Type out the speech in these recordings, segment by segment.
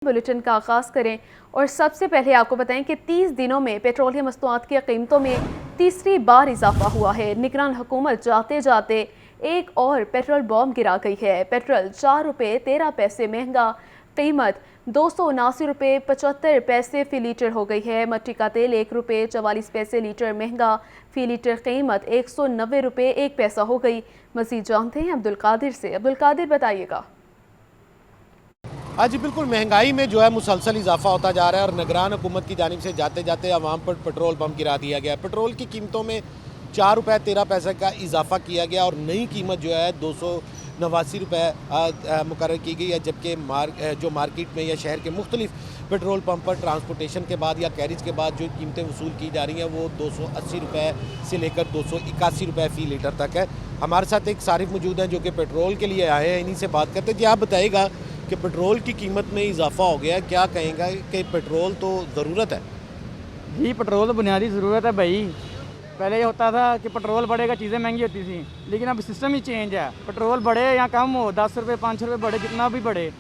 Bulletin का आगाज़ करें और सबसे पहले आपको बताएं कि 30 दिनों में पेट्रोलियम मस्तनुआत की कीमतों में तीसरी बार इजाफा हुआ है। निगरान हुकूमत जाते जाते एक और पेट्रोल बॉम्ब गिरा गई है। पेट्रोल 4 रुपये 13 पैसे महंगा, कीमत 279 रुपये 75 पैसे फ़ी लीटर हो गई है। मट्टी का तेल 1 रुपये 44 पैसे लीटर महंगा, फ़ी लीटर कीमत 190 रुपये 1 पैसा हो गई। मज़ीद जानते हैं अब्दुल कादिर से। अब्दुल कादिर बताइएगा। हाँ जी, बिल्कुल महंगाई में जो है मुसलसल इजाफा होता जा रहा है और निगरान हुकूमत की जानिब से जाते जाते अवाम पर पेट्रोल पंप गिरा दिया गया। पेट्रोल की कीमतों में 4 रुपये 13 पैसे का इजाफा किया गया और नई कीमत जो है 289 रुपये मुकर्रर की गई है, जबकि जो मार्केट में या शहर के मुख्तलिफ पेट्रोल पंप पर ट्रांसपोर्टेशन के बाद या कैरिज के बाद जो कीमतें वसूल की जा रही हैं वो 280 रुपये से लेकर 281 रुपये फ़ी लीटर तक है। हमारे साथ एक सारिफ मौजूद हैं जो कि पेट्रोल के लिए आए हैं, इन्हीं से बात करते हैं। जी, आप बताइएगा कि पेट्रोल की कीमत में इजाफा हो गया, क्या कहेंगे कि पेट्रोल तो ज़रूरत है? जी, पेट्रोल तो बुनियादी ज़रूरत है भाई। पहले ये होता था कि पेट्रोल बढ़ेगा चीज़ें महंगी होती थी, लेकिन अब सिस्टम ही चेंज है। पेट्रोल बढ़े या कम हो, 10 रुपये 5 रुपये बढ़े, जितना भी बढ़े,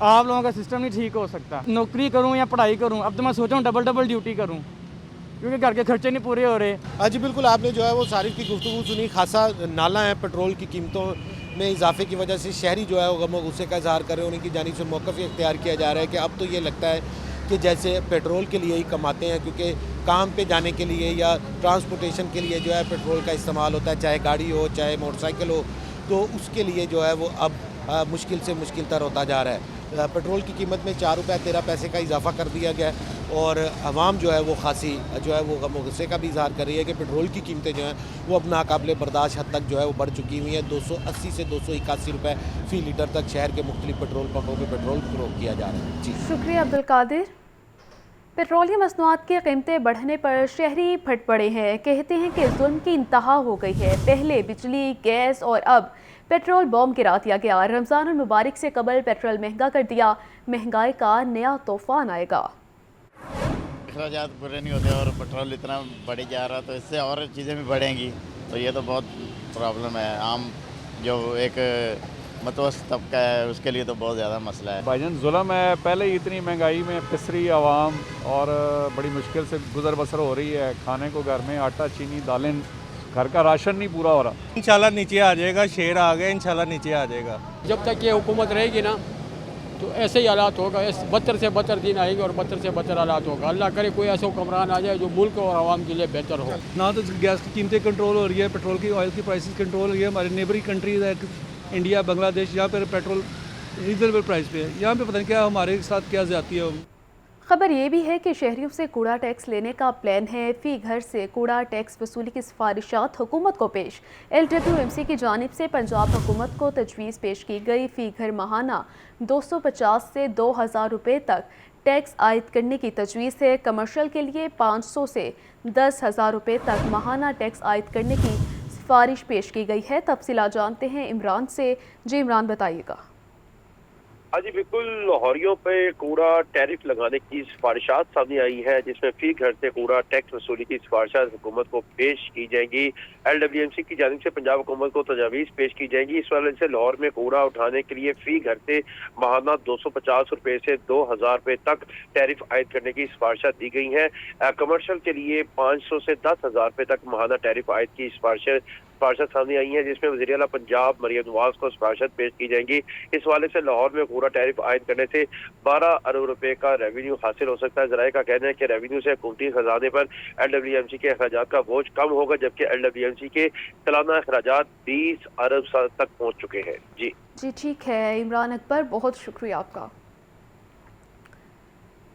आप लोगों का सिस्टम नहीं ठीक हो सकता। नौकरी करूँ या पढ़ाई करूँ, अब तो मैं सोच रहा हूँ डबल ड्यूटी करूँ, क्योंकि घर के खर्चे नहीं पूरे हो रहे। हाँ जी, बिल्कुल, आपने जो है वो सारिफ की गुफ्तगू सुनी। खासा नाला है पेट्रोल की कीमतों में इजाफे की वजह से। शहरी जो है वो गम गुस्से का इजहार कर रहे हैं, उनकी जानिब से मौक़िफ़ इख्तियार किया जा रहा है कि अब तो ये लगता है कि जैसे पेट्रोल के लिए ही कमाते हैं, क्योंकि काम पे जाने के लिए या ट्रांसपोर्टेशन के लिए जो है पेट्रोल का इस्तेमाल होता है, चाहे गाड़ी हो चाहे मोटरसाइकिल हो, तो उसके लिए जो है वो अब मुश्किल से मुश्किल तर होता जा रहा है। पेट्रोल की कीमत में 4 रुपये 13 पैसे का इजाफा कर दिया गया है और आवाम जो है वो खासी जो है वो गम गुस्से का भी इजहार कर रही है कि पेट्रोल की कीमतें जो हैं वो अब नाकाबिले बर्दाश्त हद तक जो है वो बढ़ चुकी हुई हैं। 280 से 281 रुपये फ़ी लीटर तक शहर के मुख्तलिफ पेट्रोल पंपों पर पेट्रोल फरोख्त किया जा रहा है। जी, शुक्रिया अब्दुल कादिर। पेट्रोलियम मसनूआत की कीमतें बढ़ने पर शहरी फट पड़े हैं। कहते हैं कि जुल्म की इंतहा हो गई है। पहले बिजली, गैस और अब पेट्रोल बॉम्ब गिरा दिया गया। रमज़ान मुबारक से कबल पेट्रोल महंगा कर दिया। महंगाई का नया तूफान आएगा। अखराजात पूरे नहीं होते और पेट्रोल इतना बढ़ जा रहा, तो इससे और चीज़ें भी बढ़ेंगी, तो ये तो बहुत प्रॉब्लम है। आम जो एक मतवस्त तबका है उसके लिए तो बहुत ज़्यादा मसला है। भाईजान जुल्म है, पहले ही इतनी महंगाई में पिसरी आवाम और बड़ी मुश्किल से गुजर बसर हो रही है। खाने को घर में आटा चीनी दालें, घर का राशन नहीं पूरा हो रहा। इंशाल्लाह नीचे आ जाएगा, शेर आ गया, इंशाल्लाह नीचे आ जाएगा। जब तक ये हुकूमत रहेगी ना तो ऐसे ही हालात होगा, बदतर से बदतर दिन आएंगे और बदतर से बदतर हालात होगा। अल्लाह करे कोई ऐसा हुक्मरान आ जाए जो मुल्क और आवाम के लिए बेहतर हो। ना तो गैस की कीमतें कंट्रोल हो रही है, पेट्रोल की ऑयल की प्राइसेस कंट्रोल हो रही है। हमारे नेबरिंग कंट्रीज है इंडिया, बांग्लादेश, यहाँ पर पेट्रोल रीजनेबल प्राइस पे है। यहाँ पे पता नहीं क्या हमारे साथ क्या ज़्यादती है। खबर ये भी है कि शहरियों से कूड़ा टैक्स लेने का प्लान है। फी घर से कूड़ा टैक्स वसूली की सिफारिशात हुकूमत को पेश। LWMC की जानिब से पंजाब हुकूमत को तजवीज़ पेश की गई। फ़ी घर माहाना 250 से 2000 रुपये तक टैक्स आयद करने की तजवीज़ है। कमर्शल के लिए 500 से 10,000 रुपये तक माहाना टैक्स आयद करने की सिफारिश पेश की गई है। तफसीलात जानते हैं इमरान से। जी इमरान, बताइएगा। हाँ जी, बिल्कुल, लाहौरियों पे कूड़ा टैरिफ लगाने की सिफारिशात सामने आई है, जिसमें फी घर से कूड़ा टैक्स वसूली की सिफारिशात हुकूमत को पेश की जाएंगी। LWMC की जानिब से पंजाब हुकूमत को तजावीज़ पेश की जाएंगी। इस वजह से लाहौर में कूड़ा उठाने के लिए फी घर से माहाना 250 रुपये से 2000 रुपये तक टैरिफ आयद करने की सिफारिशात दी गई हैं। कमर्शल के लिए 500 से 10,000 रुपये तक माहाना टैरिफ आयद की सिफारिशात सामने आई हैं, जिसमें वज़ीर आला पंजाब मरियम नवाज को सिफारिशात पेश की जाएंगी। इस वाले से लाहौर में कूड़ा टैरिफ आयद करने से 12 अरब रुपए का रेवेन्यू हासिल हो सकता है। ज़राए का कहना है कि रेवेन्यू से हुकूमती खजाने पर LWMC के अखराजात का बोझ कम होगा, जबकि LWMC के सालाना अखराजात 20 अरब तक पहुँच चुके हैं। जी ठीक है इमरान अकबर, बहुत शुक्रिया आपका।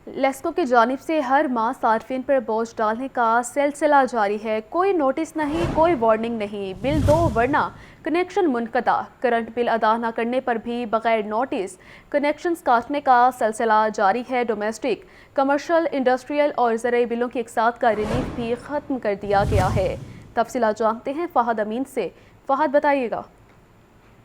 लेस्को की जानिब से हर माह सार्फिन पर बोझ डालने का सिलसिला जारी है। कोई नोटिस नहीं, कोई वार्निंग नहीं, बिल दो वरना कनेक्शन मुनक़ता। करंट बिल अदा न करने पर भी बगैर नोटिस कनेक्शंस काटने का सिलसिला जारी है। डोमेस्टिक, कमर्शियल, इंडस्ट्रियल और ज़रूरी बिलों की अक़सात का रिलीफ भी ख़त्म कर दिया गया है। तफसीलात जानते हैं फ़हद अमीन से। फ़हद, बताइएगा।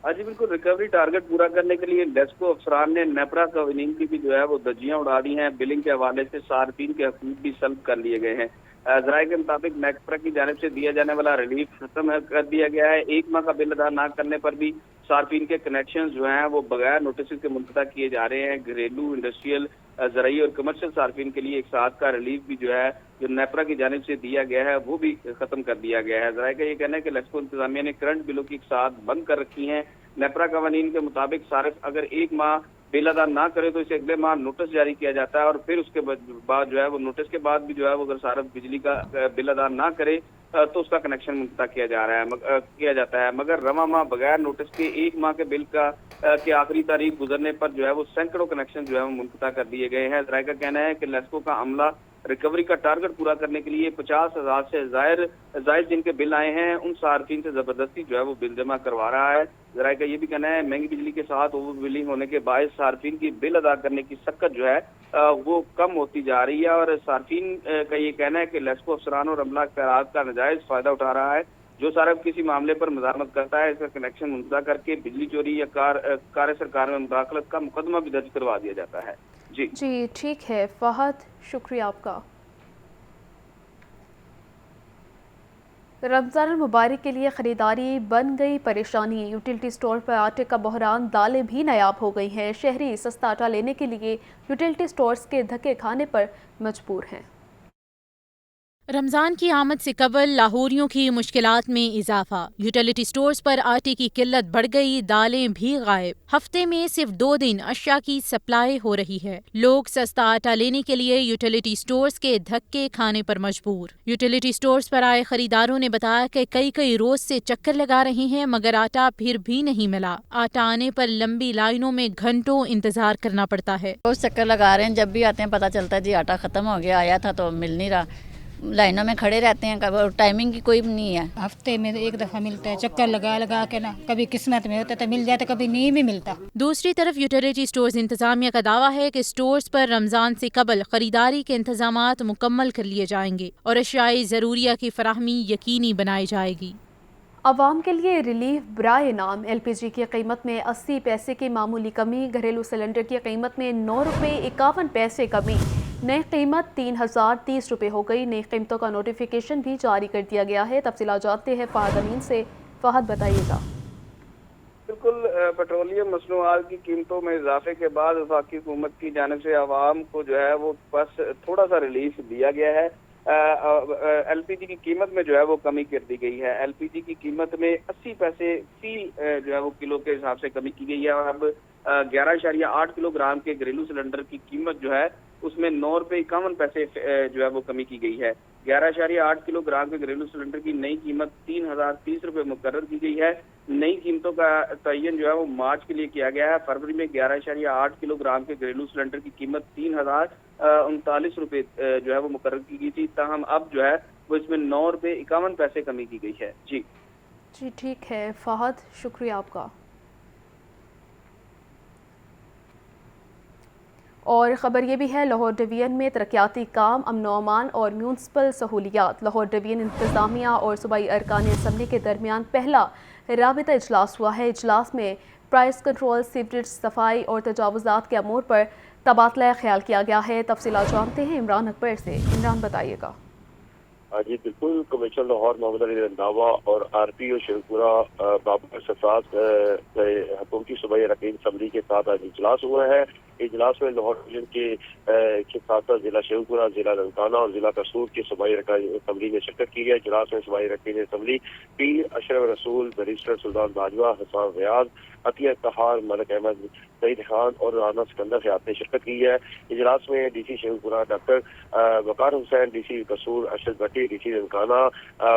हाँ जी, बिल्कुल, रिकवरी टारगेट पूरा करने के लिए लेस्को अफसरान ने नेपरा कवानीन की भी जो है वो धज्जियां उड़ा दी हैं। बिलिंग के हवाले से सार्फिन के हकूक भी सल्ब कर लिए गए हैं। ज़राए के मुताबिक नेपरा की जानिब से दिया जाने वाला रिलीफ खत्म कर दिया गया है। एक माह का बिल अदा न करने पर भी सार्फिन के कनेक्शन जो हैं वो बगैर नोटिस के मुनक़ता किए जा रहे हैं। घरेलू, इंडस्ट्रियल, ज़राई और कमर्शियल सार्फिन के लिए एक साथ का रिलीफ भी जो है जो नेपरा की जानिब से दिया गया है वो भी ख़त्म कर दिया गया है। ज़राई का ये कहना है कि लेस्को इंतजामिया ने करंट बिलों की एक साथ बंद कर रखी हैं। नेपरा कवानीन के मुताबिक सारिफ अगर एक माह बिल अदा ना करे तो इसे अगले माह नोटिस जारी किया जाता है और फिर उसके बाद जो है वो नोटिस के बाद भी जो है वो अगर सारिफ बिजली का बिल अदा ना करे तो उसका कनेक्शन मुनक़ता किया जाता है। मगर रवा माह बगैर नोटिस के एक माह के बिल के आखिरी तारीख गुजरने पर जो है वो सैकड़ों कनेक्शन जो है वो मुनक़ता कर दिए गए हैं। ज़राई का कहना है कि लेस्को का अमला रिकवरी का टारगेट पूरा करने के लिए 50,000 से जायद जिनके बिल आए हैं उन सार्फिन से ज़बरदस्ती जो है वो बिल जमा करवा रहा है। ज़राई का ये भी कहना है महंगी बिजली के साथ ओवर बिलिंग होने के बायस सार्फिन की बिल अदा करने की शक्कत जो है वो कम होती जा रही है और सार्फिन का ये कहना है कि लेस्को अफसरान और अमला इख्तियारात का नाजायज़ फ़ायदा उठा रहा है। जो सार्फ किसी मामले पर मज़ामत करता है इसका कनेक्शन मुनक़ता करके बिजली चोरी या कार सरकार में मुदाखलत का मुकदमा भी दर्ज करवा दिया जाता है। जी ठीक है फहद, शुक्रिया आपका। रमज़ान मुबारक के लिए ख़रीदारी बन गई परेशानी। यूटिलिटी स्टोर पर आटे का बहरान, दालें भी नायाब हो गई हैं। शहरी सस्ता आटा लेने के लिए यूटिलिटी स्टोर्स के धक्के खाने पर मजबूर हैं। रमज़ान की आमद से कबल लाहौरियों की मुश्किलात में इजाफा। यूटिलिटी स्टोर्स पर आटे की किल्लत बढ़ गई, दालें भी गायब। हफ्ते में सिर्फ 2 दिन अशिया की सप्लाई हो रही है। लोग सस्ता आटा लेने के लिए यूटिलिटी स्टोर्स के धक्के खाने पर मजबूर। यूटिलिटी स्टोर्स पर आए खरीदारों ने बताया कि कई रोज से चक्कर लगा रहे हैं मगर आटा फिर भी नहीं मिला। आटा आने पर लंबी लाइनों में घंटों इंतजार करना पड़ता है। रोज चक्कर लगा रहे हैं, जब भी आते हैं पता चलता है जी आटा खत्म हो गया, आया था तो मिल नहीं रहा। लाइनों में खड़े रहते हैं, कभी टाइमिंग की कोई नहीं है। हफ्ते में एक दफ़ा मिलता है, चक्कर लगा के ना, कभी किस्मत में होता तो मिल जाता, कभी नहीं भी मिलता। दूसरी तरफ यूटिलिटी स्टोर्स इंतजामिया का दावा है कि स्टोर्स पर रमजान से कबल खरीदारी के इंतजामात मुकम्मल कर लिए जाएंगे और अशियाई ज़रूरिया की फराहमी यकीनी बनाई जाएगी। आवाम के लिए रिलीफ बराए नाम। LPG की कीमत में 80 पैसे की मामूली कमी। घरेलू सिलेंडर की कीमत में 9 रुपये 51 पैसे कमी। नई कीमत 3030 रुपये हो गई। नई कीमतों का नोटिफिकेशन भी जारी कर दिया गया है। तफसीलात जानते हैं फहद अमीन से। फहद, बताइएगा। बिल्कुल, पेट्रोलियम मसनूआत की कीमतों में इजाफे के बाद वफाकी हुकूमत की जानिब से आवाम को जो है वो बस थोड़ा सा रिलीफ दिया गया है। LPG की कीमत में जो है वो कमी कर दी गई है। LPG की कीमत में 80 पैसे फी जो है वो किलो के हिसाब से कमी की गई है और अब 11.8 किलोग्राम के घरेलू सिलेंडर की कीमत जो है उसमें 9 रुपये 51 पैसे जो है वो कमी की गई है। 11.8 किलोग्राम के घरेलू सिलेंडर की नई कीमत 3030 रुपये मुकर्रर की गई है। नई कीमतों का तयन जो है वो मार्च के लिए किया गया है। फरवरी में 11.8 किलोग्राम के घरेलू सिलेंडर की कीमत 3039 रुपये जो है वो मुकर्रर की गई थी। ताहम अब जो है वो इसमें 9 रुपये 51 पैसे कमी की गई है। जी ठीक है फहद, शुक्रिया आपका। और ख़बर ये भी है, लाहौर डिवीज़न में तरक्याती काम, अमन व अमान और म्यूनसिपल सहूलियात। लाहौर डिवीज़न इंतज़ामिया और सूबाई अरकान असम्बली के दरमियान पहला राबिता इजलास हुआ है। इजलास में प्राइस कंट्रोल, सीवरेज सफाई और तजावुज़ात के अमूर पर तबादला ख्याल किया गया है। तफसीलात जानते हैं इमरान अकबर से। इमरान, बताइएगा। जी बिल्कुल, कमिश्नर लाहौर मोहम्मद अली रंधावा और RPO शेखपुरा बाबर सफात हुकूमती सूबाई अरकान असम्बली के साथ आज इजलास हुआ है। इजलास में लाहौर डिवीजन के साथ साथ जिला शेखपुरा, जिला ननकाना और जिला कसूर के सूबाई अरकान असम्बली ने शिरकत की है। इजलास में सूबाई अरकान असम्बली पीर अशरफ रसूल, बैरिस्टर सुल्तान बाजवा, हसन रियाज, अतिया तहार, मलिक अहमद, सईद खान और राना सिकंदर हयात ने शिरकत की है। इजलास में DC Sheikhupura doctor Waqar Hussain, DC Kasur Arshad Bhatti, DC Nankana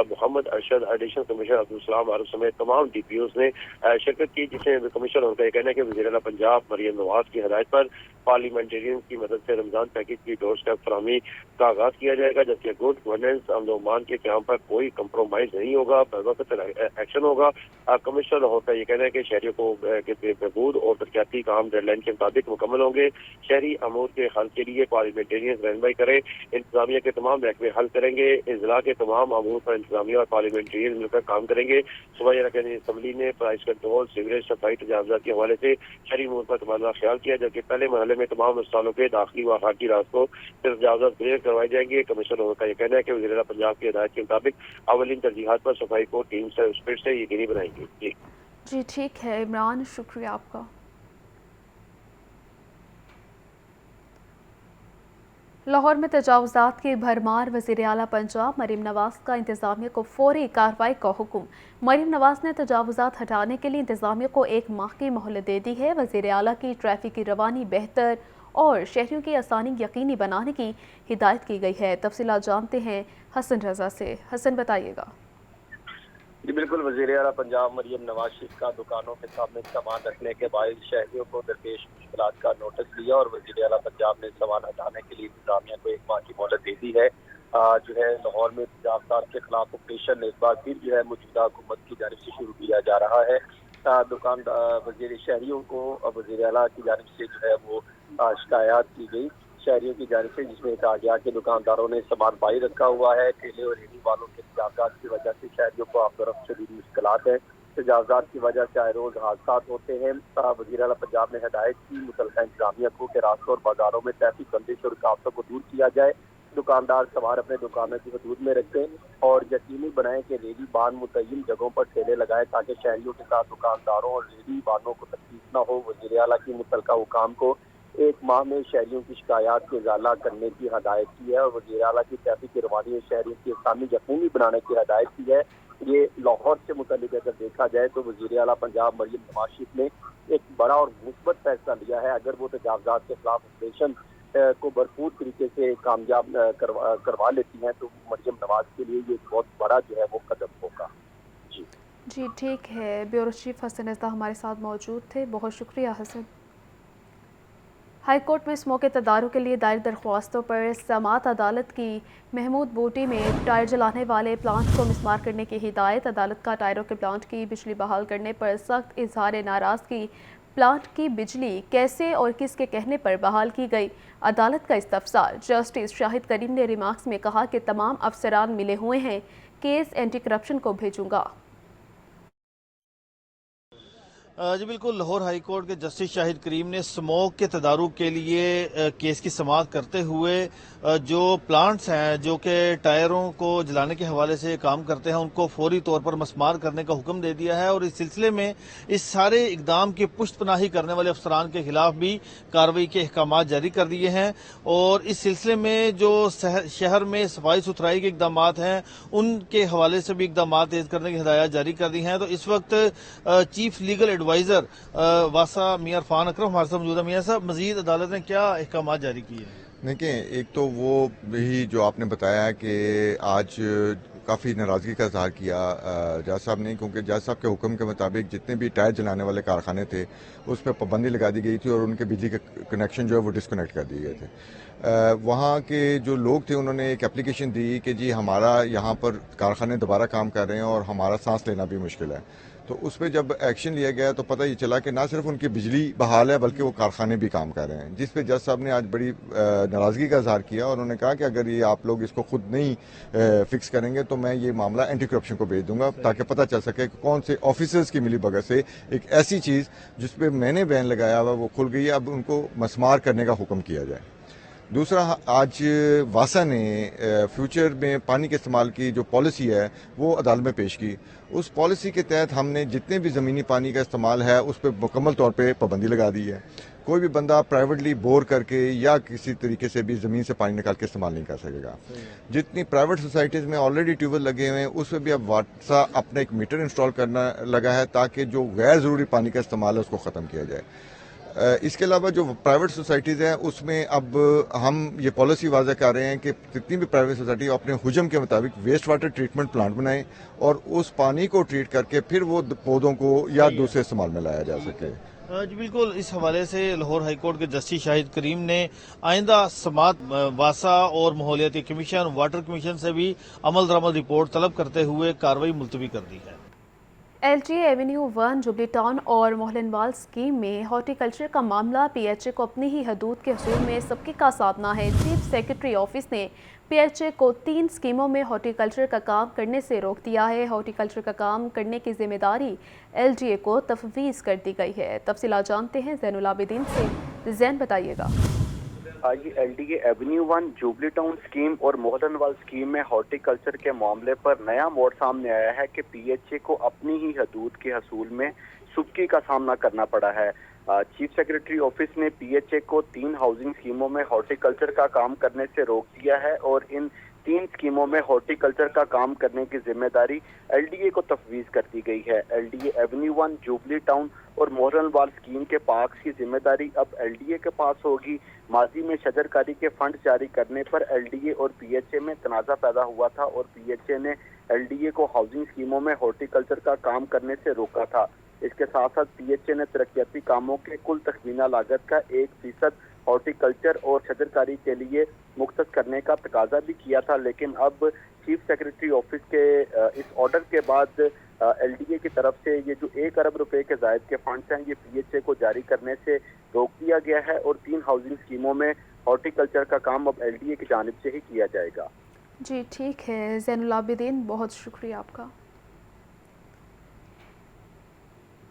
Muhammad Arshad, additional commissioner Abdul Salam Arif समेत तमाम DPOs ने शिरकत की, जिसमें कमिश्नर उनका यह कहना है कि वज़ीर-ए-आला पंजाब मरियम नवाज की हिदायत पर पार्लियामेंटेरियन की मदद से रमजान पैकेज की डोर स्टेप फराहमी का आगाज किया जाएगा, जबकि गुड गवर्नेंस, अमन व के क़याम पर कोई कंप्रोमाइज नहीं होगा, वक्त एक्शन होगा। कमिश्नर लाहौर का ये कहना है कि शहरियों को बहबूद और तरक्याती काम डेडलाइन के मुताबिक मुकम्मल होंगे। शहरी अमूर के हल के लिए पार्लियामेंटेरियन रहनुमाई करें, इंतजामिया के तमाम महकमे हल करेंगे, इजला के तमाम अमूर पर इंतजामिया और पार्लियामेंटेरियन मिलकर काम करेंगे। सूबाई अरकान असम्बली ने प्राइस कंट्रोल, सीवरेज सफाई, तजावुज़ात के हवाले से शहरी अमूर पर तबादला ख्याल किया, जबकि पहले मरहले में तमाम अस्पतालों के दाखिली व खाकी राज को तजावुज़ात क्लियर करवाए जाएंगे। कमिश्नर का यह कहना है कि वज़ीर-ए-आला पंजाब की हिदायत के मुताबिक अवलिन तरजीहात पर सफाई को टीम से स्पिरिट से यकीनी बनाएंगे। जी ठीक है इमरान, शुक्रिया आपका। लाहौर में तजावुज़ात की भरमार। वज़ीर आला पंजाब मरीम नवाज़ का इंतज़ामिया को फौरी कार्रवाई का हुक्म। मरीम नवाज़ ने तजावुज़ात हटाने के लिए इंतज़ामिया को 1 माह की मोहलत दे दी है। वज़ीर आला की ट्रैफिक की रवानी बेहतर और शहरियों की आसानी यकीनी बनाने की हिदायत की गई है। तफसीलात जानते हैं हसन रज़ा से। हसन बताइएगा। जी बिल्कुल, वज़ीर आला पंजाब मरीम नवाज शरीफ का दुकानों के सामने सामान रखने के बाद शहरियों को दरपेश मुश्किलात का नोटिस दिया और वज़ीर आला पंजाब ने सामान हटाने के लिए इंतजामिया को 1 माह की मोहलत दे दी है। जो है लाहौर में तजावुज़ात के खिलाफ ऑपरेशन एक बार फिर जो है मौजूदा हुकूमत की जानिब से शुरू किया जा रहा है। दुकान वज़ीर शहरियों को वज़ीर आला की जानिब से जो है वो शिकायत की गई शहरियों की जानिब से, जिसमें कहा गया कि दुकानदारों ने सामान बाहर रखा हुआ है। ठेले और रेहड़ी वालों के तजावुज़ात की वजह से शहरियों को आमदोरफ्त शदीद मुश्किलात है। तजावुज़ात की वजह से आए रोज हादसा होते हैं। वज़ीर आला पंजाब ने हिदायत की मुतल्लिक़ा इंतजामिया को कि रास्तों और बाजारों में ट्रैफिक बंदिश और रुकावटों को दूर किया जाए। दुकानदार सामान अपने दुकानों की हदूद में रखें और यकीनी बनाएं कि रेहड़ी बान मुतय्यन जगहों पर ठेले लगाएं ताकि शहरियों के साथ दुकानदारों और रेहड़ी बानों को तकलीफ न हो। वज़ीर आला की मुतल्लिक़ा हुकाम को 1 माह में शहरियों की शिकायत को इजाला करने की हदायत की है और वज़ीर आला की ट्रैफिक की रवानी में शहरियों की आसानी यकीनी बनाने की हदायत की है। ये लाहौर से मुतालिक अगर देखा जाए तो वज़ीर आला पंजाब मरीम नवाज शरीफ ने एक बड़ा और मुस्बत फैसला लिया है। अगर वो तजावुज़ात के खिलाफ ऑपरेशन को भरपूर तरीके से कामयाब करवा लेती हैं तो मरीम नवाज के लिए ये बहुत बड़ा जो है वो कदम होगा। जी ठीक है, ब्यूरो चीफ हसन रज़ा हमारे साथ मौजूद थे, बहुत शुक्रिया हसन। हाई कोर्ट में इस मौके तदारुक के लिए दायर दरख्वास्तों पर समाअत अदालत की महमूद बूटी में टायर जलाने वाले प्लांट को मिसमार करने की हिदायत। अदालत का टायरों के प्लांट की बिजली बहाल करने पर सख्त इजहार नाराज़गी। प्लांट की बिजली कैसे और किसके कहने पर बहाल की गई, अदालत का इस्तफसार। जस्टिस शाहिद करीम ने रिमार्क्स में कहा कि तमाम अफसरान मिले हुए हैं, केस एंटी करप्शन को भेजूंगा। जी बिल्कुल, लाहौर हाई कोर्ट के जस्टिस शाहिद करीम ने स्मोक के तदारुक के लिए केस की समाअत करते हुए जो प्लांट्स हैं जो कि टायरों को जलाने के हवाले से काम करते हैं उनको फौरी तौर पर मसमार करने का हुक्म दे दिया है और इस सिलसिले में इस सारे इकदाम की पुष्टपनाही करने वाले अफसरान के खिलाफ भी कार्रवाई के अहकाम जारी कर दिए हैं। और इस सिलसिले में जो शहर में सफाई सुथराई के इकदाम हैं उनके हवाले से भी इकदाम तेज करने की हिदायत जारी कर दी हैं। तो इस वक्त चीफ लीगल एडवाइजर वासा मियां इरफान अकरम हमारे साथ मौजूद है। मियां साहब, मजीद अदालत ने क्या अहकाम जारी किए हैं? देखिए, एक तो वो ही जो आपने बताया है कि आज काफ़ी नाराज़गी का इजहार किया जज साहब ने, क्योंकि जज साहब के हुक्म के मुताबिक जितने भी टायर जलाने वाले कारखाने थे उस पर पाबंदी लगा दी गई थी और उनके बिजली के कनेक्शन जो है वो डिस्कनेक्ट कर दिए गए थे। वहाँ के जो लोग थे उन्होंने एक एप्लीकेशन दी कि जी हमारा यहाँ पर कारखाने दोबारा काम कर रहे हैं और हमारा सांस लेना भी मुश्किल है। तो उस पर जब एक्शन लिया गया तो पता ये चला कि ना सिर्फ उनकी बिजली बहाल है बल्कि वो कारखाने भी काम कर रहे हैं, जिस पे जज साहब ने आज बड़ी नाराज़गी का इजहार किया और उन्होंने कहा कि अगर ये आप लोग इसको खुद नहीं फिक्स करेंगे तो मैं ये मामला एंटी करप्शन को भेज दूंगा ताकि पता चल सके कि कौन से ऑफिसर्स की मिली भगत से एक ऐसी चीज़ जिस पर मैंने बैन लगाया हुआ वो खुल गई है, अब उनको मसमार करने का हुक्म किया जाए। दूसरा, आज वासा ने फ्यूचर में पानी के इस्तेमाल की जो पॉलिसी है वो अदालत में पेश की। उस पॉलिसी के तहत हमने जितने भी ज़मीनी पानी का इस्तेमाल है उस पर मुकम्मल तौर पे पाबंदी लगा दी है। कोई भी बंदा प्राइवेटली बोर करके या किसी तरीके से भी ज़मीन से पानी निकाल के इस्तेमाल नहीं कर सकेगा। जितनी प्राइवेट सोसाइटीज़ में ऑलरेडी ट्यूबवेल लगे हुए हैं उस पर भी अब वासा अपना एक मीटर इंस्टॉल करना लगा है ताकि जो गैर ज़रूरी पानी का इस्तेमाल है उसको ख़त्म किया जाए। इसके अलावा जो प्राइवेट सोसाइटीज़ हैं उसमें अब हम ये पॉलिसी वाज़ा कर रहे हैं कि जितनी भी प्राइवेट सोसाइटी अपने हुजम के मुताबिक वेस्ट वाटर ट्रीटमेंट प्लांट बनाएं और उस पानी को ट्रीट करके फिर वो पौधों को या दूसरे इस्तेमाल में लाया जा सके। जी बिल्कुल, इस हवाले से लाहौर हाई कोर्ट के जस्टिस शाहिद करीम ने आइंदा समाअत वासा और माहौलियाती कमीशन वाटर कमीशन से भी अमल दरामद रिपोर्ट तलब करते हुए कार्रवाई मुलतवी कर दी है। LTA एवेन्यू 1 जुबली टाउन और मोहलनवाल स्कीम में हॉर्टिकल्चर का मामला PHA को अपनी ही हदूद के हसूल में सबके का साधना है। चीफ सेक्रेटरी ऑफिस ने PHA को 3 स्कीमों में हॉर्टिकल्चर का काम करने से रोक दिया है। हॉर्टिकल्चर का काम करने की जिम्मेदारी LTA को तफवीज़ कर दी गई है। तफसीलात जानते हैं ज़ैनुल आबिदीन से। ज़ैन बताइएगा। आज LTA Avenue 1 jubilee town scheme और मोहलनवाल स्कीम में हॉर्टिकल्चर के मामले पर नया मोड़ सामने आया है कि PHA को अपनी ही हदूद के हसूल में सुबकी का सामना करना पड़ा है। चीफ सेक्रेटरी ऑफिस ने पीएचए को 3 हाउसिंग स्कीमों में हॉर्टिकल्चर का काम करने से रोक दिया है और इन 3 स्कीमों में हॉर्टिकल्चर का काम करने की जिम्मेदारी एलडीए को तफवीज कर दी गई है। एलडीए एवेन्यू 1, जुबली टाउन और मोहरनवाल स्कीम के पार्क्स की जिम्मेदारी अब एलडीए के पास होगी। माजी में शजरकारी के फंड जारी करने पर एलडीए और पीएचए में तनाज़ा पैदा हुआ था और पीएचए ने एलडीए को हाउसिंग स्कीमों में हॉर्टिकल्चर का काम करने से रोका था। इसके साथ साथ पीएचए ने तरक्याती कामों के कुल तखमीना लागत का 1% हॉर्टिकल्चर और शजरकारी के लिए मुख्तस करने का तकाजा भी किया था, लेकिन अब चीफ सेक्रेटरी ऑफिस के इस ऑर्डर के बाद एलडीए की तरफ से ये जो 1 अरब रुपए के जायद के फंड्स हैं ये पीएचए को जारी करने से रोक दिया गया है और 3 हाउसिंग स्कीमों में हॉर्टिकल्चर का काम अब एलडीए की जानिब से ही किया जाएगा। जी ठीक है ज़ैनुल आबिदीन, बहुत शुक्रिया आपका।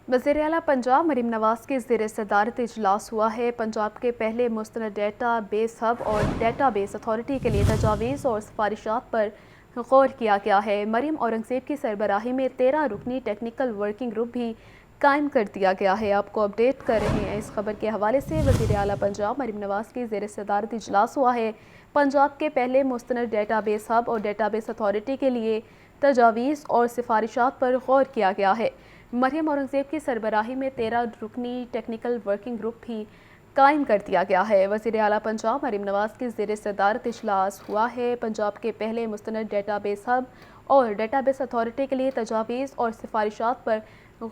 वज़ीर आला पंजाब मरीम नवाज़ के ज़ेर सदारत इजलास हुआ है। पंजाब के पहले मुस्तनद डेटा बेस हब और डेटा बेस अथॉरिटी के लिए तजावीज़ और सिफारिशात पर गौर किया गया है। मरीम औरंगज़ेब की सरबराही में 13 रुकनी टेक्निकल वर्किंग ग्रुप भी कायम कर दिया गया है। आपको अपडेट कर रहे हैं इस खबर के हवाले से। वज़ीर आला पंजाब मरीम नवाज़ की ज़ेर सदारत इजलास हुआ है। पंजाब के पहले मुस्तनद डेटा बेस हब और डेटा बेस अथॉरिटी के लिए तजावीज़ और सिफारिशात पर गौर किया गया है। मरियम औरंगज़ेब की सरबराही में 13 रुकनी टेक्निकल वर्किंग ग्रुप भी कायम कर दिया गया है। वज़ीर आला पंजाब मरीम नवाज़ की ज़ेर सदारत इजलास हुआ है। पंजाब के पहले मुस्तनद डेटा बेस हब और डेटा बेस अथॉरिटी के लिए तजावीज़ और सिफारिशात पर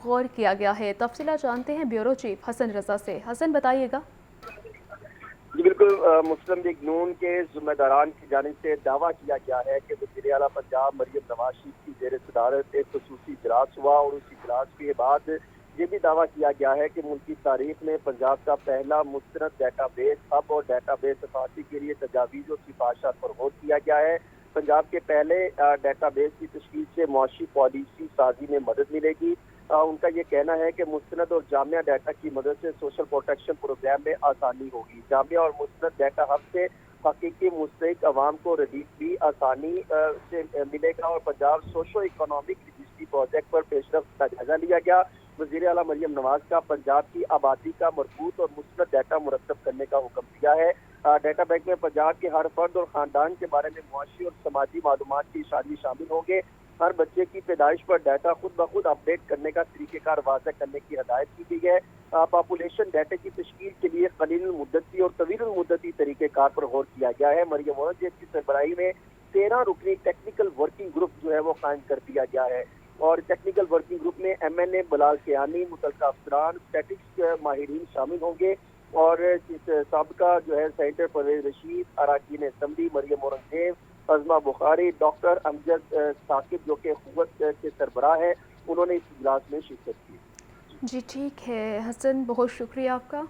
गौर किया गया है। तफसीला जानते हैं ब्यूरो चीफ हसन रज़ा से। हसन बताइएगा। जी बिल्कुल, मुस्लिम लीग नून के ज़िम्मेदारान की जानिब से दावा किया गया है कि वज़ीर आला पंजाब मरियम नवाज शरीफ की ज़ेर सदारत एक ख़ुसूसी इजलास हुआ और उस इजलास के बाद ये भी दावा किया गया है कि मुल्क की तारीख में पंजाब का पहला मुस्तनद डेटा बेस हब और डेटा बेस अथॉरिटी के लिए तजावीज़ और सिफारिशात पर गौर किया गया है। पंजाब के पहले डेटा बेस की तशकील से मुआशी पॉलिसी साजी में मदद मिलेगी। उनका ये कहना है कि मुस्तनद और जामिया डाटा की मदद से सोशल प्रोटेक्शन प्रोग्राम में आसानी होगी। जामिया और मुस्तनद डाटा हब से हकीकी मुस्तहिक अवाम को रिलीफ भी आसानी से मिलेगा और Punjab socio economic registry project पर पेशरफ्त का जायजा लिया गया। वज़ीर आला मरियम नवाज का पंजाब की आबादी का मरबूत और मुस्तनद डाटा मुरतब करने का हुक्म दिया है। डाटा बैंक में पंजाब के हर फर्द और ख़ानदान के बारे में मुआशी और समाजी मालूमात की इशारे शामिल होंगे। हर बच्चे की पैदाइश पर डाटा खुद ब खुद अपडेट करने का तरीक़ेकार वाज़ह करने की हदायत की गई है। पॉपुलेशन डाटा की तश्कील के लिए कलील मुद्दती और तवील मुद्दती तरीक़ेकार पर गौर किया गया है। मरियम औरंगज़ेब की सरबराही में 13 रुकनी टेक्निकल वर्किंग ग्रुप जो है वो कायम कर दिया गया है और टेक्निकल वर्किंग ग्रुप में MNA बलाल कियानी, मुतल्लिका अफसरान, स्टैटिक्स माहिरीन शामिल होंगे और इस साबिका जो है सेनेटर परवेज रशीद, अराकीन असम्बली मरियम औरंगज़ेब, अज़मा बुखारी, डॉक्टर अमजद साकिब जो कि क़ुव्वत के सरबराह हैं, उन्होंने इस इजलास में शिरकत की। जी ठीक है हसन, बहुत शुक्रिया आपका।